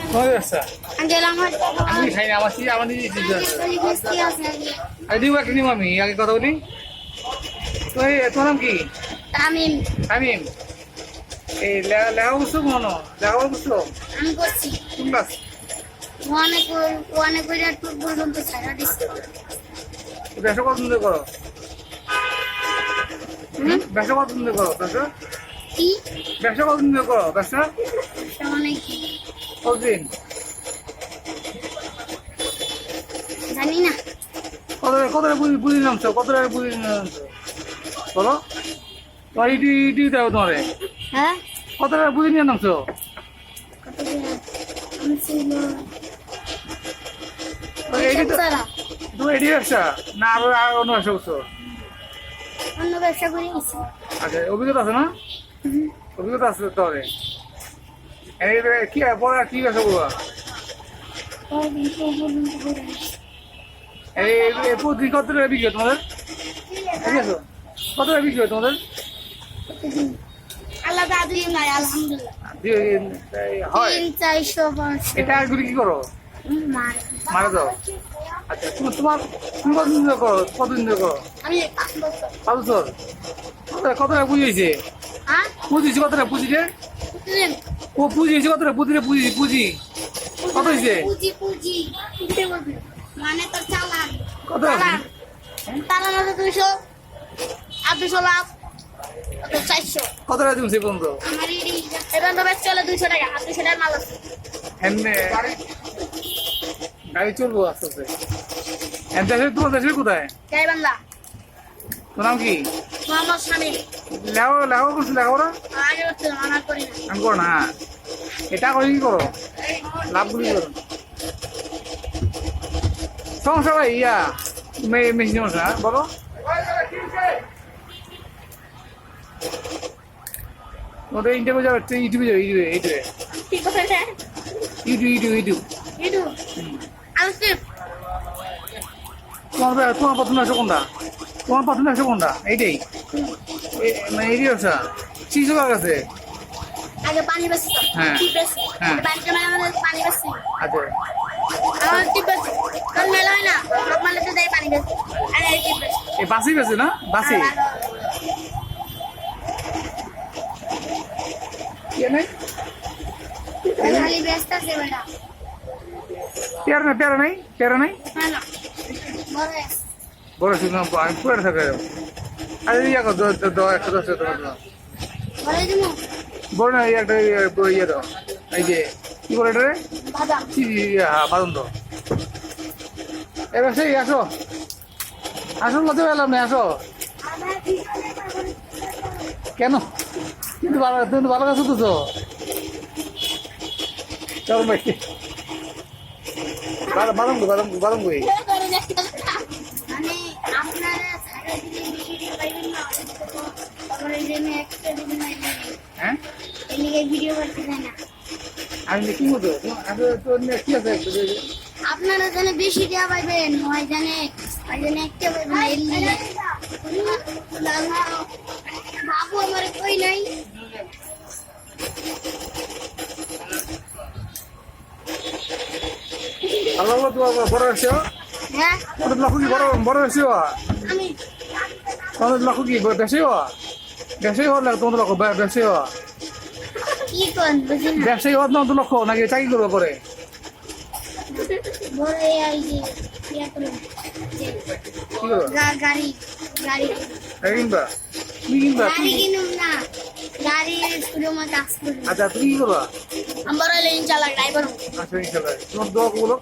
তোমার ব্যবসা আঙ্কেল আমার আমি খাই না আমার নিজে মিষ্টি আছে আরে দিব একটা নিব আমি আগে কথা বলি তোমার নাম কি তামিম তামিম এই লেখা বুঝছো মনো লেখাপড়া বুঝছো আমি করছি কোন ক্লাস ওয়ানে করে টুর পর্যন্ত ছাড়া দিচ্ছি ব্যবসা কতদিন ধরে করো ব্যবসা কতদিন ধরে করো ব্যবসা কি ব্যবসা কতদিন ধরে করো ব্যবসা মানে কি কতদিন জানি না কত বুঝি নামছো কত টাকা বুঝি নামছো বলো তোমার ইটি দেবো তোমারে হ্যাঁ কত টাকা বুঝি নিয়ে নামছো কত আমি ছিল এইটি তো ছাড়া তুমি এটি ব্যবসা না আর অন্য ব্যবসা করছো অন্য ব্যবসা করে গেছি আচ্ছা অভিজ্ঞতা আছে না অভিজ্ঞতা আছে তাহলে কি পরে আর কি ব্যবসা করবা এই প্রতিদিন কত টাকা বিক্রি হয় তোমাদের ঠিক আছে কত টাকা বিক্রি হয় তোমাদের আল্লাহ দাদুই নাই আলহামদুলিল্লাহ হয় 300-400 এটা এগুলি কি করো মার মারা দাও আচ্ছা তুমি কতদিন ধরে করো কতদিন ধরে করো আমি 5 বছর 5 বছর কত টাকা পুঁজি হয়েছে হ্যাঁ পুঁজি হয়েছে কত টাকা পুঁজিতে বুঝলেন ও পুঁজি হয়েছে কত টাকা পুঁজি কত হয়েছে পুঁজি কিনতে বলবে মানে তো চালান কত চালান আছে 200 আর 200 লাভ 400 কত টাকা দিচ্ছে পর্যন্ত আমার এবার তো বেশ চলে 200 টাকা আর 200 টাকার মাল আছে এমনি গাড়ি চলবো আস্তে আস্তে দেশে তোমার দেশের কোথায় গাইবান্ধা তোর নাম কি মোহাম্মদ শামিম লেখাপড়া করছো লেখাপড়া আগে হচ্ছে আমার করি না আমি করো না এটা করে কি করো লাভগুলি করো সমস্যা ভাই মেশিন সমস্যা বলো ওটা ইন্টারভিউ যাবে ইউটিউবে যাবে ইউটিউবে ঠিক আছে ইউটিউব ইদু আলসিফ তোমার প্রথম আসো কোনটা তোমার প্রথম আসো কোনটা এইটাই মানে এই ব্যবসা শিশু কার কাছে আগে পানি বেশি হ্যাঁ। ঠিক বেশি হ্যাঁ। বাড়িতে মানে আমাদের পানি বেশি আচ্ছা আমার ঠিক বেশি কাল মেলা হয় না মানে তো দেয় পানি বেশি আর এই ঠিক বেশি এই বাসি বেছে না বাসি কি নাই খালি ব্যস্ত আছে বেটা পেয়ারা নাই হ্যাঁ না বড় আছে। বড় শুকনো আমি পুরো থাকে আরে ইয়া কর 110 বড় দিমু বড় না একটা ইয়ে দাও এই যে কি বলে এটা রে বাদাম হ্যাঁ বাদন তো এবার সেই আসো আসল মতো এলাম না আসো কেন কিন্তু ভালো কাছে তো চল ভাই বাদাম কই মানে আপনারা সারা দিনে ভিডিও পাইবেন না তারপরে যে আমি একটা দিন নাই হ্যাঁ এদিকে ভিডিও করতে চাই না আমি কি মতো আমি তো কি আছে আপনারা জানে বেশি দেওয়া পাইবেন হয় জানে একটা পাইবেন বাবু আমার কই নাই আল্লাহ তোমার বড় হয়েছে হ্যাঁ তোমাদের লাখু কি বড় হয়েছে আমি তোমাদের লাখু কি ব্যবসায়ী হওয়ার লাগে তোমাদের লক্ষ্য ব্যবসায়ী হওয়া কি কোন বুঝুন না ব্যবসায়ী হওয়ার তোমাদের লক্ষ্য নাকি চাকরি করবে পরে বড় এই যে ইয়া করুন কি করবে গাড়ি গাড়ি কিনবা তুমি কিনবা গাড়ি কিনুন না গাড়ি স্কুলের মধ্যে কাজ করুন আচ্ছা তুমি কি করবা আমার লেন চালা ড্রাইভার আচ্ছা ইনশাল্লাহ তোমার দোয়া গুলো